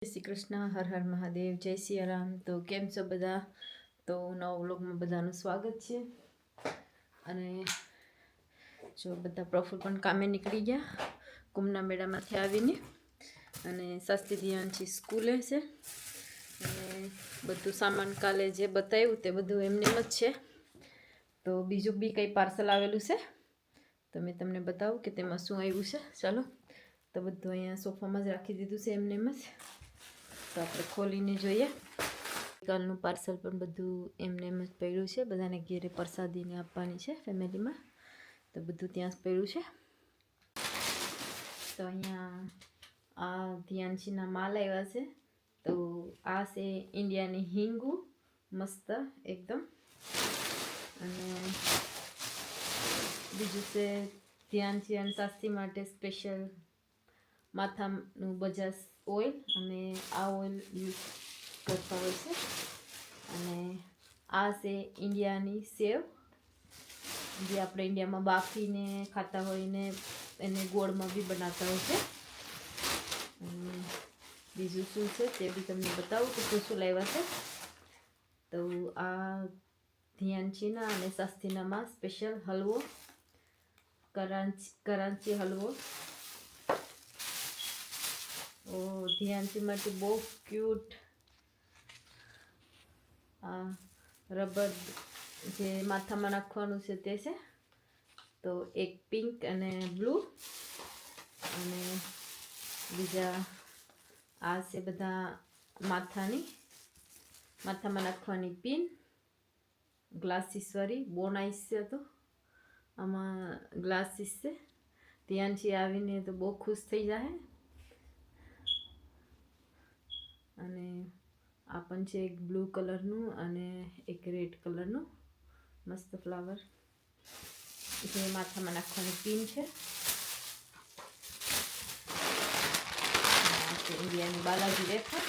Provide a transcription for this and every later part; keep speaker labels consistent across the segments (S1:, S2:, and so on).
S1: જય શ્રી કૃષ્ણ, હર હર મહાદેવ, જય સિયારામ. તો કેમ છો બધા? તો નવા વ્લોગમાં બધાનું સ્વાગત છે. અને જો બધા પ્રફુલ પણ કામે નીકળી ગયા કુંભના મેળામાંથી આવીને, અને સસ્તી ધ્યાનથી સ્કૂલે છે. અને બધું સામાન કાલે જે બતાવ્યું તે બધું એમને જ છે. તો બીજું બી કંઈ પાર્સલ આવેલું છે તો મેં તમને બતાવું કે તેમાં શું આવ્યું છે. ચાલો, તો બધું અહીંયા સોફામાં જ રાખી દીધું છે એમને જ. તો આપણે ખોલીને જોઈએ. કાલનું પાર્સલ પણ બધું એમને એમ જ પડ્યું છે. બધાને ઘેરે પ્રસાદીને આપવાની છે ફેમિલીમાં, તો બધું ત્યાં જ પડ્યું છે. તો અહીંયા આ ધ્યાનશીના માલ આવ્યા છે. તો આ છે ઇન્ડિયાની હિંગુ, મસ્ત એકદમ. અને બીજું છે ધ્યાનશી અને શાસ્ત્રી માટે સ્પેશિયલ માથાનું બજાજ ઓઇલ, અને આ ઓઇલ યુઝ કરતા હોય છે. અને આ છે ઇન્ડિયાની સેવ, જે આપણે ઇન્ડિયામાં બાફીને ખાતા હોય ને એને ગોળમાં બી બનાવતા હોય છે. અને બીજું શું છે તે બી તમને બતાવું કે શું શું લાવ્યા છે. તો આ ધ્યાનશીના અને શાસ્ત્રીનામાં સ્પેશિયલ હલવો, કરાંચી હલવો. ધ્યાનશી માટે બહુ ક્યુટ આ રબર જે માથામાં નાખવાનું છે તે છે. તો એક પિંક અને બ્લુ, અને બીજા આ છે બધા માથામાં નાખવાની પિન, ગ્લાસીસ વાળી. બહુ નાઈસ છે. તો આમાં ગ્લાસીસ છે. ધ્યાનશી આવીને તો બહુ ખુશ થઈ જાય. અને આ પણ છે એક બ્લુ કલરનું અને એક રેડ કલરનું મસ્ત ફ્લાવર, જે માથામાં નાખવાની પિન છે. ઇન્ડિયાની બાલાજી વેફર.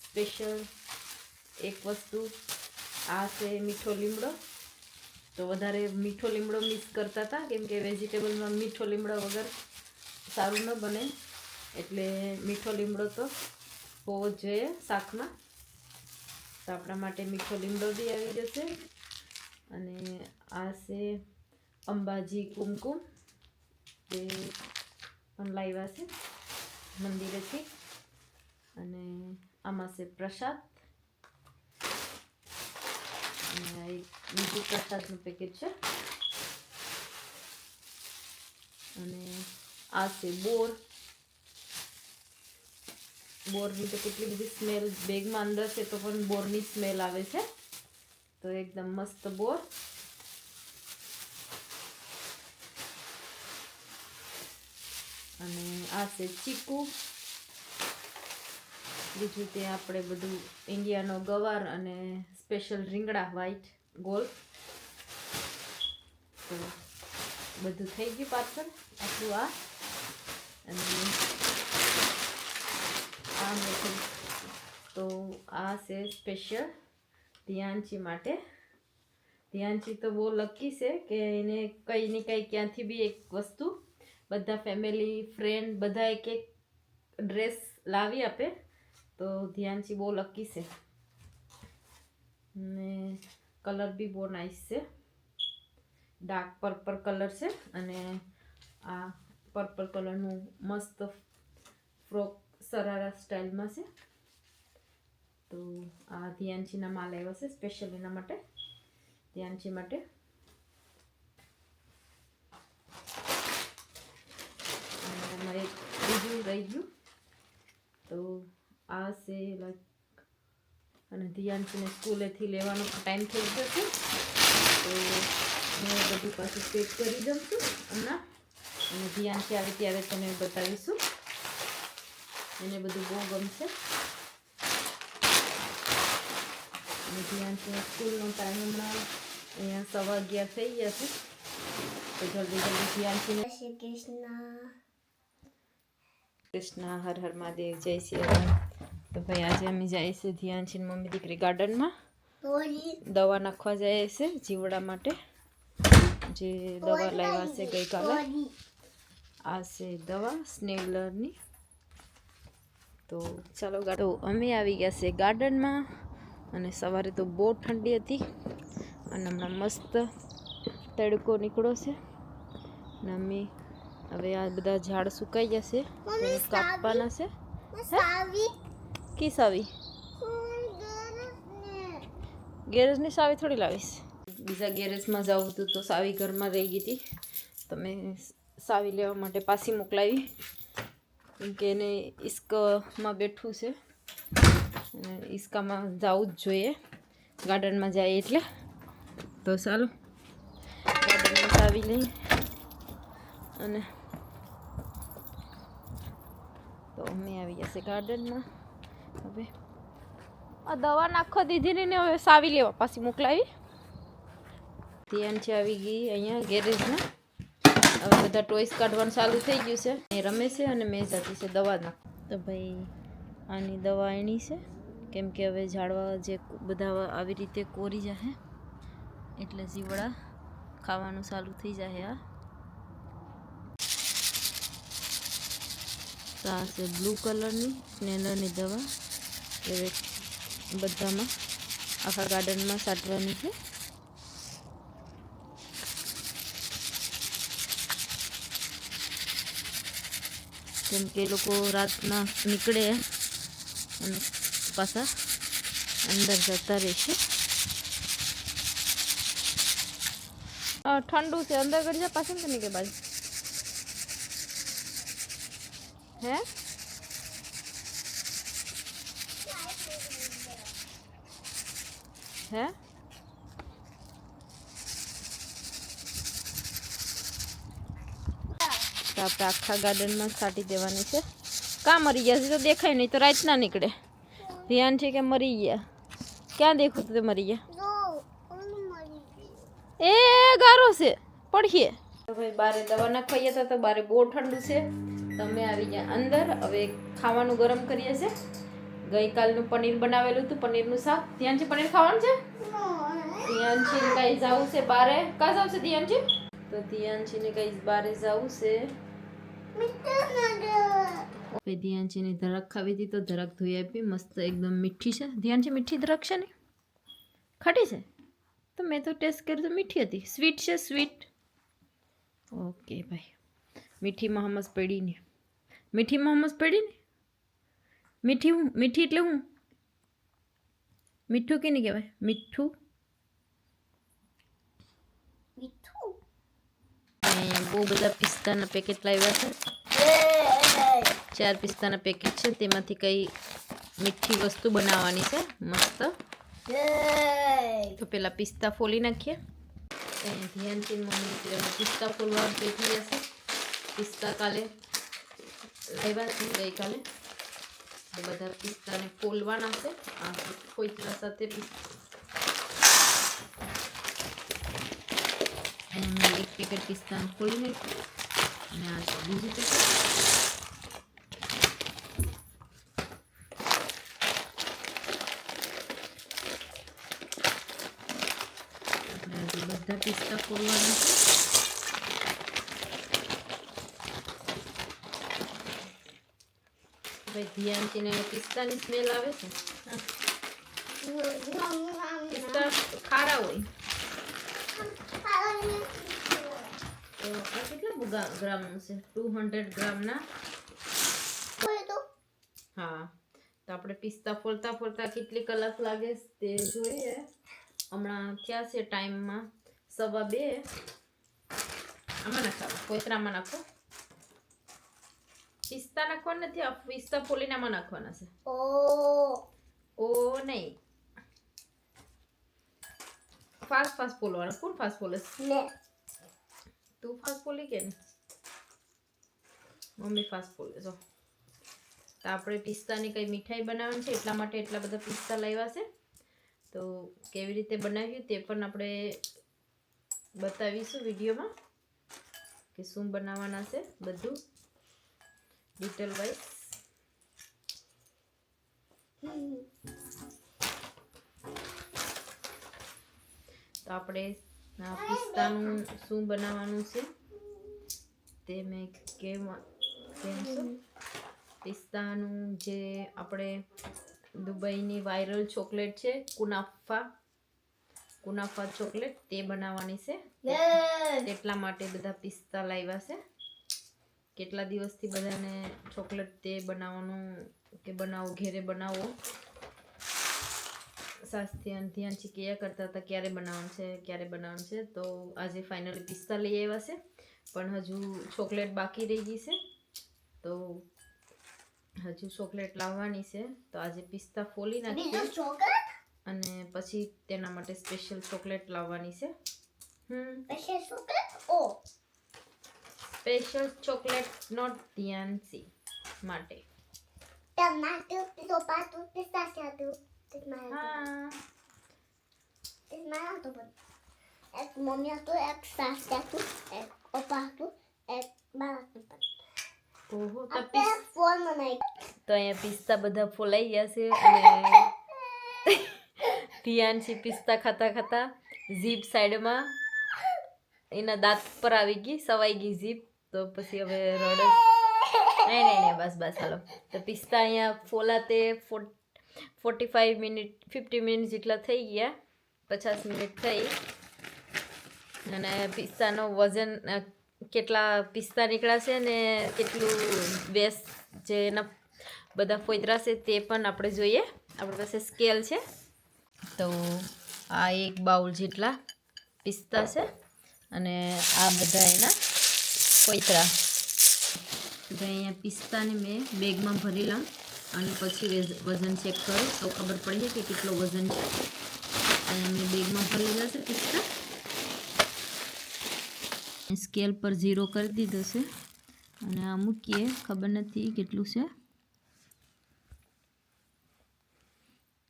S1: સ્પેશિયલ એક વસ્તુ આ છે મીઠો લીમડો. તો વધારે મીઠો લીમડો મિક્સ કરતા હતા, કેમ કે વેજીટેબલમાં મીઠો લીમડો વગર સારું ન બને, એટલે મીઠો લીમડો તો હોવો જ જોઈએ શાકમાં. તો આપણા માટે મીઠો લીમડો બી આવી જશે. અને આ છે અંબાજી કુમકુમ, જે પણ લાવ્યા છે મંદિરેથી. અને આમાં છે પ્રસાદ, અને એક બીજું પ્રસાદનું પેકેટ છે. અને આ છે બોરની તો કેટલી બધી સ્મેલ બેગમાં અંદર છે, તો પણ બોરની સ્મેલ આવે છે. તો એકદમ મસ્ત બોર. અને આ છે ચીકુ. બીજું તે આપણે બધું ઇન્ડિયાનો ગવાર અને સ્પેશિયલ રીંગણા વ્હાઈટ ગોલ્ડ. તો બધું થઈ ગયું પાર્સલ આપણું. અને આ મેથડ. તો આ છે સ્પેશિયલ ધ્યાનશી માટે. ધ્યાનશી તો બહુ લકી છે કે એને કંઈ ને કંઈ ક્યાંથી બી એક વસ્તુ બધા ફેમિલી ફ્રેન્ડ બધા એક એક ડ્રેસ લાવી આપે. તો ધ્યાનશી બહુ લકી છે. ને કલર બી બહુ નાઈસ છે. ડાર્ક પર્પલ કલર છે. અને આ પર્પલ કલરનું મસ્ત ફ્રોક સરારા સ્ટાઇલમાં છે. તો આ ધ્યાનશીના માલ આવ્યા છે સ્પેશિયલ એના માટે, ધ્યાનશી માટે. અને અમારે બીજું રહી ગયું. તો આ છે લાઈક, અને ધ્યાનશીને સ્કૂલેથી લેવાનો ટાઈમ થઈ ગયો છે. તો હું બધું પાછું પેક કરી દઉં છું હમણાં. અને ધ્યાનશી આવે ત્યારે તમે બતાવીશું. એને બધું બહુ ગમશે. અને ધ્યાનશીને સ્કૂલનો ટાઈમ હમણાં અહીંયા 11:15 થઈ ગયા છે. તો જલ્દી ધ્યાનશીને કૃષ્ણ, હર હર મહાદેવ, જય સિયારામ. તો ભાઈ આજે અમે જાય છે ધ્યાનશી મમ્મી દીકરી ગાર્ડનમાં દવા નાખવા જાય છે જીવડા માટે. જે દવા લાવ્યા છે ગઈકાલે, આ છે દવા સ્નેલરની. તો ચાલો તો અમે આવી ગયા છે ગાર્ડનમાં, અને સવારે તો બહુ ઠંડી હતી અને હમણાં મસ્ત તડકો નીકળ્યો છે. અને અમે હવે આ બધા ઝાડ સુકાઈ જશે, કાપવાના છે. કી સાવી ગેરેજની સાવી થોડી લાવીશ. બીજા ગેરેજમાં જાઉં હતું તો સાવી ઘરમાં રહી ગઈ હતી, તો મેં સાવી લેવા માટે પાછી મોકલાવી, કેમ કે એને ઈસ્કમાં બેઠું છે અને ઈસ્કામાં જવું જ જોઈએ ગાર્ડનમાં જાય એટલે. તો ચાલો ગાર્ડનમાં સાવી લઈ. અને તો અમે આવી જશે ગાર્ડનમાં. હવે આ દવા નાખો દીધી ને હવે સાવી લેવા પાછી મોકલાવી. ધ્યાન છે આવી ગઈ અહીંયા ગેરેજમાં. હવે બધા ટોયસ કાઢવાનું ચાલુ થઈ ગયું છે. એ રમે છે અને મેં જતી છે દવા નાખ. તો ભાઈ આની દવા એની છે, કેમ કે હવે ઝાડવા જે બધા આવી રીતે કોરી જાય એટલે જીવડા ખાવાનું ચાલુ થઈ જાય. આ છે બ્લુ કલરની સ્નેલરની દવા. એ બધામાં આખા ગાર્ડનમાં છાંટવાની છે. કેમ કે એ લોકો રાતના નીકળે અને પાછા અંદર જતા રહેશે. ઠંડુ છે, અંદર કરી જા પાછું તો નહીં કે બાજુ હે. હે તો આપણે આખા ગાર્ડનમાં છાંટી દેવાની છે. કાં મરી ગયા છે તો દેખાય નહીં, તો રાત ના નીકળે. ધ્યાન છે કે મરી ગયા. ક્યાં દેખું તો મરી ગયા. એ ગારો છે પડીએ. તો ભાઈ બારે દવા નાખવા હતા તો બારે બહુ ઠંડુ છે. તમે આવી ગયા અંદર. હવે ખાવાનું ગરમ કરીએ છીએ. ગઈકાલનું પનીર બનાવેલું હતું, પનીરનું શાક. ધ્યાન છે પનીર ખાવાનું છે. ધ્યાન છે કઈ જવું છે બારે. કાં જવું છે ધ્યાન છે? તો ધ્યાન છે ને કઈ બારે જવું છે. ધ્યાન છે ને ધરક ખાવી હતી તો ધરક ધોઈ આપી. મસ્ત એકદમ મીઠી છે. ધ્યાન છે મીઠી ધરક છે ને ખાટી છે. તો મેં તો ટેસ્ટ કર્યું તો મીઠી હતી. સ્વીટ છે સ્વીટ. ઓકે ભાઈ મીઠીમાં હમસ પડી ને. મીઠીમાં હમસ પડી ને. મીઠી એટલે હું મીઠું કે નહીં કહેવાય. મીઠું બહુ બધા પિસ્તાના પેકેટ લાવ્યા છે. 4 પિસ્તાના પેકેટ છે. તેમાંથી કઈ મીઠી વસ્તુ બનાવવાની છે મસ્ત. તો પેલા પિસ્તા ફોલી નાખીએ. ધ્યાનથી મમ્મી પિસ્તા ફોલવા બેઠી જશે. પિસ્તા કાલે લાવ્યા છે ગઈકાલે. બધા પિસ્તાને ફોલવાના છે. આ કોઈતરા સાથે એક પેકેટ પિસ્તાને ફોલી નાખ્યું અને આ બીજું પેકેટ. બધા પિસ્તા ફોલવાના છે. ભાઈ ધ્યાનથી ને પિસ્તાની સ્મેલ આવે છે. પિસ્તા ખારા હોય. તો આ કેટલા ગ્રામનું છે? 200 ગ્રામના. હા તો આપણે પિસ્તા ફોલતા ફોલતા કેટલી કલાક લાગે તે જોઈએ. હમણાં થયા છે ટાઈમમાં 2:15. આમાં નાખો, કોઈતરામાં નાખો. પિસ્તા નાખવાના નથી, આ પિસ્તા ફોલીને આમાં નાખવાના છે. ઓ નહીં, ફાસ્ટ ફોલવાના. કોણ ફાસ્ટ ફોલે? તું ફાસ્ટ ફોલી કે મમ્મી ફાસ્ટ ફોલે છો. તો આપણે પિસ્તાની કઈ મીઠાઈ બનાવવાની છે, એટલા માટે એટલા બધા પિસ્તા લાવ્યા છે. તો કેવી રીતે બનાવ્યું તે પણ આપણે બતાવીશું વિડીયોમાં, કે શું બનાવવાના છે બધું ડિટેલ વાઇઝ. તો આપણે આ પિસ્તાનું શું બનાવવાનું છે તે મેં કહેશું. પિસ્તાનું જે આપણે દુબઈની વાયરલ ચોકલેટ છે કુનાફા ચોકલેટ તે બનાવવાની છે. એટલા માટે બધા પિસ્તા લાવ્યા છે. કેટલા દિવસથી બધાને ચોકલેટ તે બનાવવાનું કે બનાવો ઘેરે બનાવો ધ્યાનથી કયા કરતા હતા ક્યારે બનાવવાનું છે. તો આજે ફાઇનલી પિસ્તા લઈ આવ્યા છે, પણ હજુ ચોકલેટ બાકી રહી ગઈ છે. તો હજુ ચોકલેટ લાવવાની છે. તો આજે પિસ્તા ફોલી નાખીએ અને પછી તેના માટે સ્પેશિયલ ચોકલેટ લાવવાની છે. સ્પેશિયલ ચોકલેટ નોટ ધ્યાનસી માટે.
S2: Ett momjato, ett sarsjatu, ett opatu, ett balatu.
S1: ઓહો,
S2: તો
S1: અહીંયા પિસ્તા બધા ફોલાઈ ગયા છે અને ધ્યાનથી પિસ્તા ખાતા ખાતા જીભ સાઈડમાં એના દાંત પર આવી ગઈ, સવાઈ ગઈ જીભ. તો પછી હવે રડે. નહીં બસ હાલો. તો પિસ્તા અહીંયા ફોલાતે 50 મિનિટ જેટલા થઈ ગયા, 50 મિનિટ થઈ. અને પિસ્તાનો વજન કેટલા પિસ્તા નીકળ્યા છે ને કેટલું વેસ્ટ જે એના બધા ફોતરા છે તે પણ આપણે જોઈએ. આપણી પાસે સ્કેલ છે. તો આ એક બાઉલ જેટલા પિસ્તા છે અને આ બધા એના ફોતરા. તો અહીંયા પિસ્તાને મેં બેગમાં ભરી લઉં અને પછી વજન ચેક કરું તો ખબર પડી જાય કે કેટલો વજન છે. અહીંયા મેં બેગમાં ભરી લીધા છે પિસ્તા. સ્કેલ પર 0 કરી દીધો છે અને આ મૂકીએ. ખબર નથી કેટલું છે.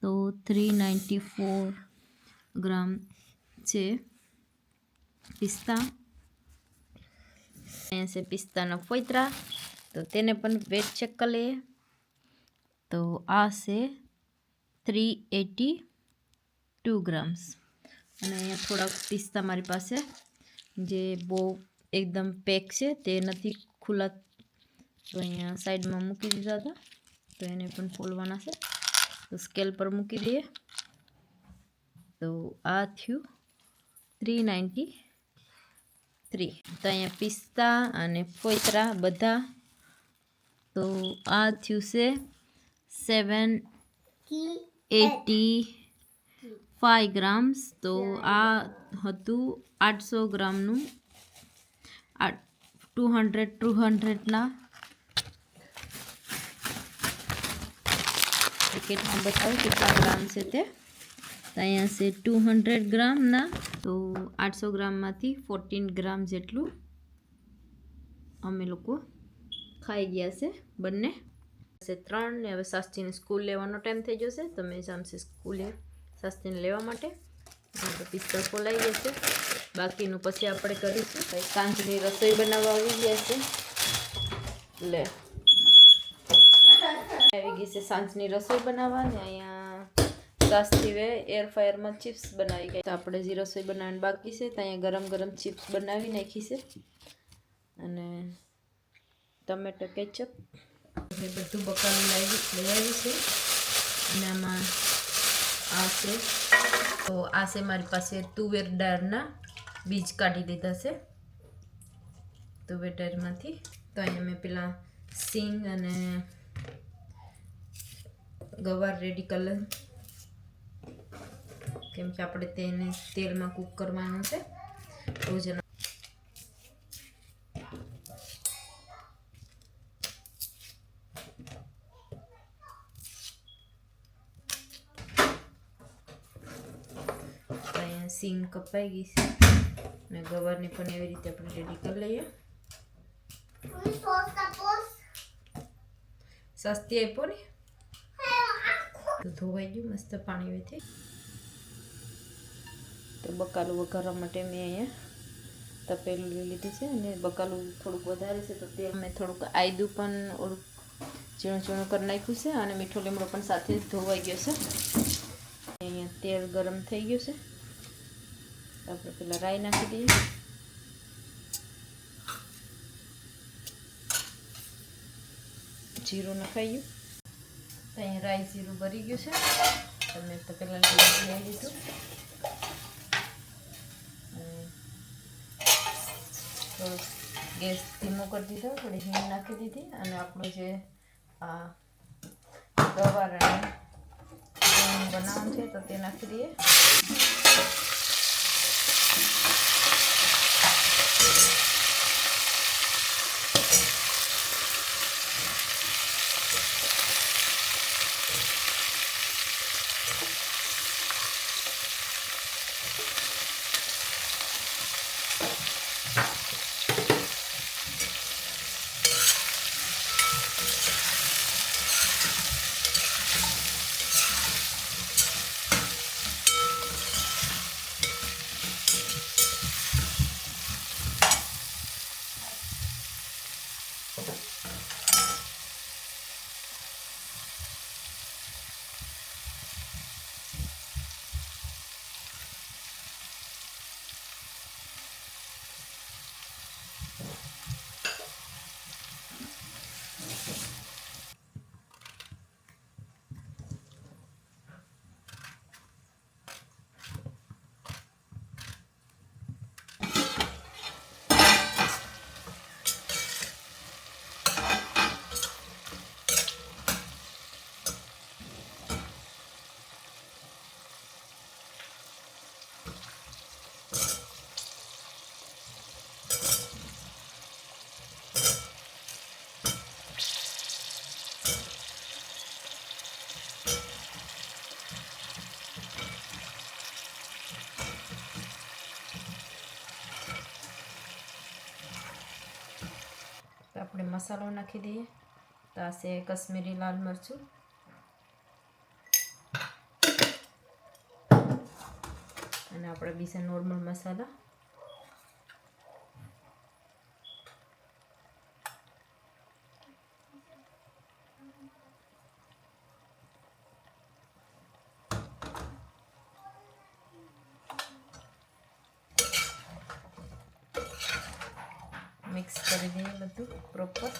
S1: તો 394 ગ્રામ છે પિસ્તા. અહીંયા છે પિસ્તાના ફોતરા. તો તેને પણ વેટ ચેક કરી લઈએ. તો આ છે 382 ગ્રામ્સ. અને અહીંયા થોડાક પિસ્તા મારી પાસે જે બહુ એકદમ પેક છે તે નથી ખુલ્લા, તો અહીંયા સાઈડમાં મૂકી દીધા હતા. તો એને પણ ફોલવાના છે. તો સ્કેલ પર મૂકી દઈએ. તો આ થયું 393. તો અહીંયા પિસ્તા અને ફોતરા બધા. તો આ થયું છે 785 ગ્રામ્સ. તો આ હતું 800 ગ્રામનું 200ના પેકેટમાં બતાવું કેટલા ગ્રામ છે તે. અહીંયા છે 200 ગ્રામના. તો 800 ગ્રામમાંથી 14 ગ્રામ જેટલું અમે લોકો ખાઈ ગયા છે બંને. 3 ને હવે સાસ્તીને સ્કૂલ લેવાનો ટાઈમ થઈ જશે. તો મેં જામશે સ્કૂલે સાસ્તીને લેવા માટે. તો પિસ્તા ફોલાઈ ગયા છે. બાકીનું પછી આપણે કરીશું. સાંજની રસોઈ બનાવવા આવી ગયા છે. આવી ગઈ છે સાંજની રસોઈ બનાવવા. ને અહીંયા સાસ્તીવે એર ફાયરમાં ચિપ્સ બનાવી ગઈ. તો આપણે જે રસોઈ બનાવવાની બાકી છે તો અહીંયા ગરમ ચિપ્સ બનાવી નાખી છે અને ટમેટો કેચઅપ એ બધું બકાલું લઈ આવી છે. અને આમાં આ છે. તો આ છે મારી પાસે તુવેર દાળના બીજ કાઢી લીધા છે તુવેર દાળમાંથી. તો અહીંયા મેં પેલા સિંગ અને ગવાર રેડી કલર, કેમ કે આપણે તેને તેલમાં કૂક કરવાનું છે. રોજ સિંગ કપાઈ ગઈ છે અને ગવારની પણ એવી રીતે આપણે રેડી કરી લઈએ. સસ્તી આપ્યો ને તો ધોવાઈ ગયું મસ્ત પાણીથી. તો બકાલું વઘારવા માટે મેં અહીંયા તપેલું લઈ લીધું છે અને બકાલું થોડુંક વધારે છે તો તેલ મેં થોડુંક આયદું પણ ઝીણું કરી નાખ્યું છે અને મીઠો લીમડો પણ સાથે ધોવાઈ ગયો છે. અહીંયા તેલ ગરમ થઈ ગયું છે. તો આપણે પેલા રાઈ નાખી દઈએ. જીરું નખાઈ ગયું. તો અહીં રાઈ જીરું ભરી ગયું છે. તમે તો પેલા લઈ લીધું. થોડુંક ગેસ ધીમો કરી દીધો. થોડી હિંગ નાખી દીધી અને આપણું જે આ ગવાર અને બનાવવાનું છે તો તે નાખી દઈએ. આપણે મસાલો નાખી દઈએ. તો આ છે કશ્મીરી લાલ મરચું અને આપણે બીજા નોર્મલ મસાલા. મિક્સ કરી દઈએ બધું પ્રોપર.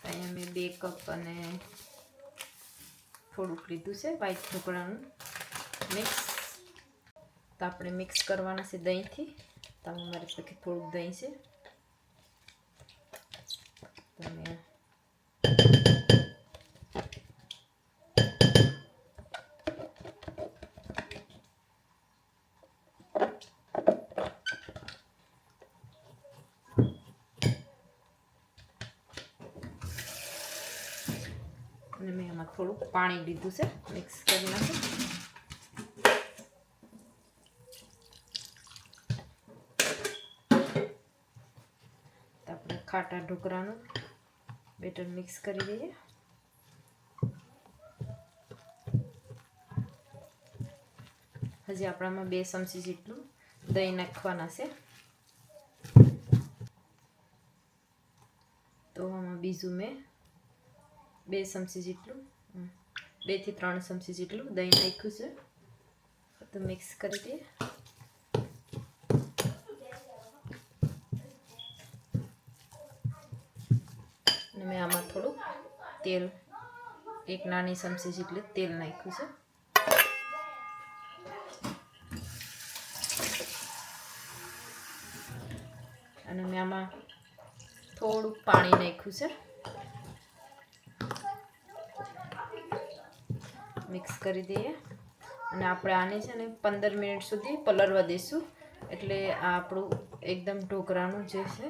S1: અહીંયા મેં 2 કપ અને થોડુંક લીધું છે વ્હાઈટ ઢોકળાનું મિક્સ. તો આપણે મિક્સ કરવાના છે દહીંથી. તો મારી પાસે થોડુંક દહીં છે. તમે અને મેં આમાં થોડુંક પાણી લીધું છે. મિક્સ કરી નાખું. ખાટા ઢોકળાનું બેટર મિક્સ કરી દઈએ. હજી આપણામાં 2 ચમચી જેટલું દહીં નાખવાના છે. તો આમાં બીજું મેં 2 ચમચી જેટલું 2 થી 3 ચમચી જેટલું દહીં નાખ્યું છે. તો મિક્સ કરી દઈએ. મેં આમાં થોડું તેલ 1 નાની ચમચી જેટલું તેલ નાખ્યું છે. અને મેં આમાં થોડું પાણી નાખ્યું છે. મિક્સ કરી દઈએ અને આપણે આને છે ને 15 મિનિટ સુધી પલળવા દઈશું. એટલે આ આપણું એકદમ ઢોકળાનું જે છે.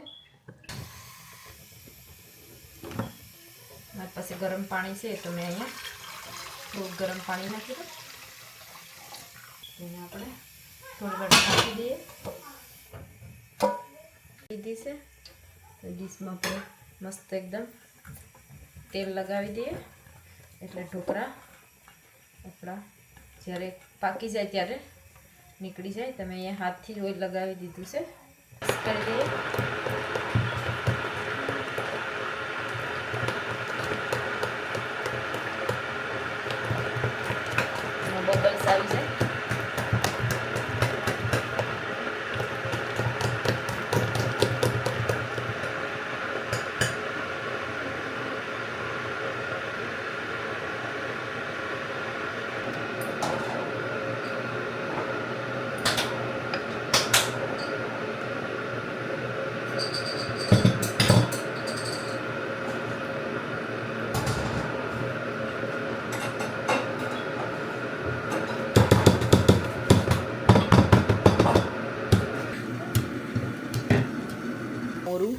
S1: મારી પાસે ગરમ પાણી છે તો મેં અહીંયા થોડું ગરમ પાણી નાખી દઉં. એને આપણે થોડી વાર નાખી દઈએ. દીધી છે તો ડીશમાં આપણે મસ્ત એકદમ તેલ લગાવી દઈએ. એટલે ઢોકળા આપણા જ્યારે પાકી જાય ત્યારે નીકળી જાય. તમે અહીંયા હાથથી જ ઓઇલ લગાવી દીધું છે. કરી દઈએ. બબલ્સ આવી જાય. મોરું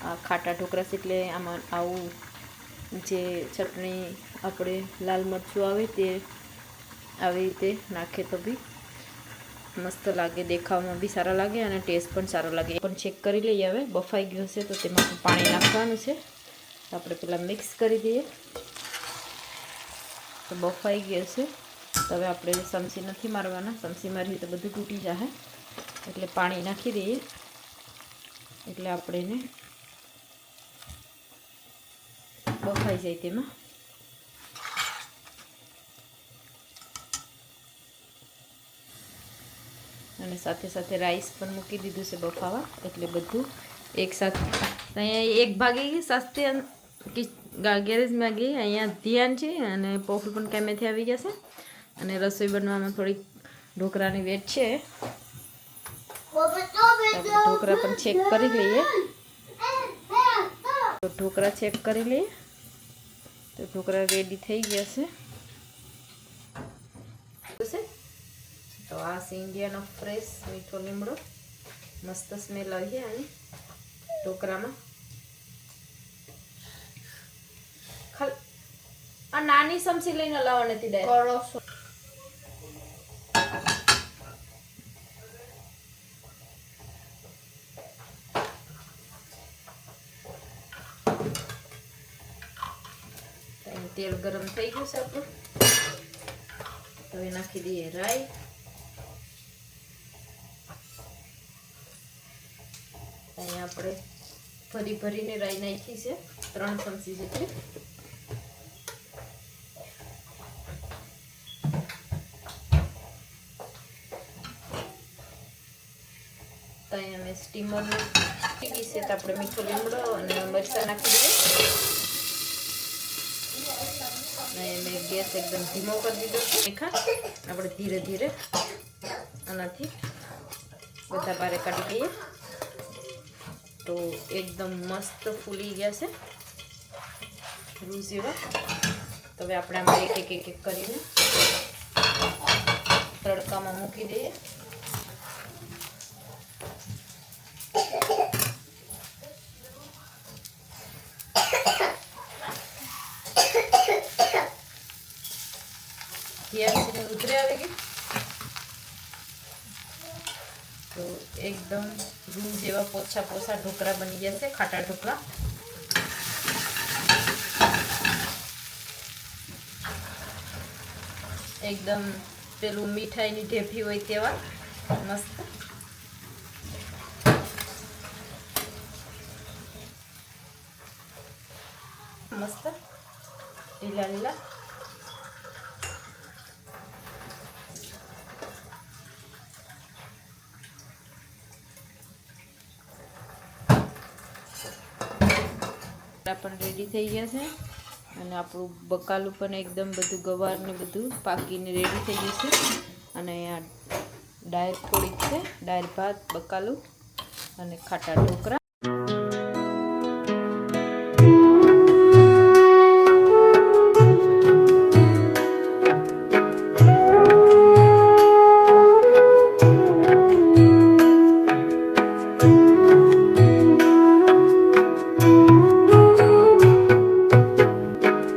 S1: આ ખાટા ઢોકળા છે એટલે આમાં આવું જે ચટણી આપણે લાલ મરચું આવે તે આવી રીતે નાખે તો બી મસ્ત લાગે, દેખાવમાં બી સારા લાગે અને ટેસ્ટ પણ સારો લાગે. પણ ચેક કરી લઈએ. હવે બફાઈ ગયું છે તો તેમાં પાણી નાખવાનું છે. આપણે પહેલાં મિક્સ કરી દઈએ. તો બફાઈ ગયો છે. તો હવે આપણે સમસી નથી મારવાના. સમસી મારીએ તો બધું તૂટી જાય, એટલે પાણી નાખી દઈએ. એટલે આપણે એને બફાઈ જાય તેમાં. અને સાથે સાથે રાઈસ પણ મૂકી દીધું છે બફાવા, એટલે બધું એકસાથે. અહીંયા એક ભાગે સસ્તે ગેરેજમાં ગઈ, અહીંયા ધ્યાન છે અને પોફળ પણ કેમેથી આવી જશે. અને રસોઈ બનવામાં થોડીક ઢોકળાની વેટ છે. ઢોકળા પણ ચેક કરી લઈએ. તો ઢોકળા ચેક કરી લઈએ. તો ઢોકળા રેડી થઈ ગયા છે. તો આ છે ઇન્ડિયાનો ફ્રેશ મીઠો લીમડો. મસ્ત સ્મેલ આવી છે આની ઢોકળામાં. આ નાની સમસી લઈને લાવો નથી દે. તેલ ગરમ થઈ ગયું છે આપણું. હવે નાખી દઈએ રાઈ. અહીંયા આપણે ભરી ભરીને રાઈ નાખી છે, 3 ચમચી જેટલી. તો અહીંયા મેં સ્ટીમર મૂકી છે. તો આપણે મીઠો લીમડો અને મરચાં નાખી દઈએ. મેં ગેસ એકદમ ધીમો કરી દીધો છે. આપણે ધીરે ધીરે આનાથી બધા બારે કાઢી દઈએ. તો એકદમ મસ્ત ફૂલી ગયા છે રૂ જેવા. તો હવે આપણે આમાં એક એક કરીને તડકામાં મૂકી દઈએ. ઉતરે આવી ગઈ. તો એકદમ રૂ જેવા પોછા પોછા ઢોકળા બની ગયા છે, ખાટા ઢોકળા. એકદમ પેલું મીઠાઈની ઢેફી હોય તેવા મસ્ત. મસ્ત લીલા લીલા. પણ રેડી થઈ ગયા છે. અને આપણું બકાલું પણ એકદમ બધું ગવાર ને બધું પાકીને રેડી થઈ ગયું છે. અને અહીંયા દાળ થોડીક છે, દાળ ભાત, બકાલું અને ખાટા ઢોકળા.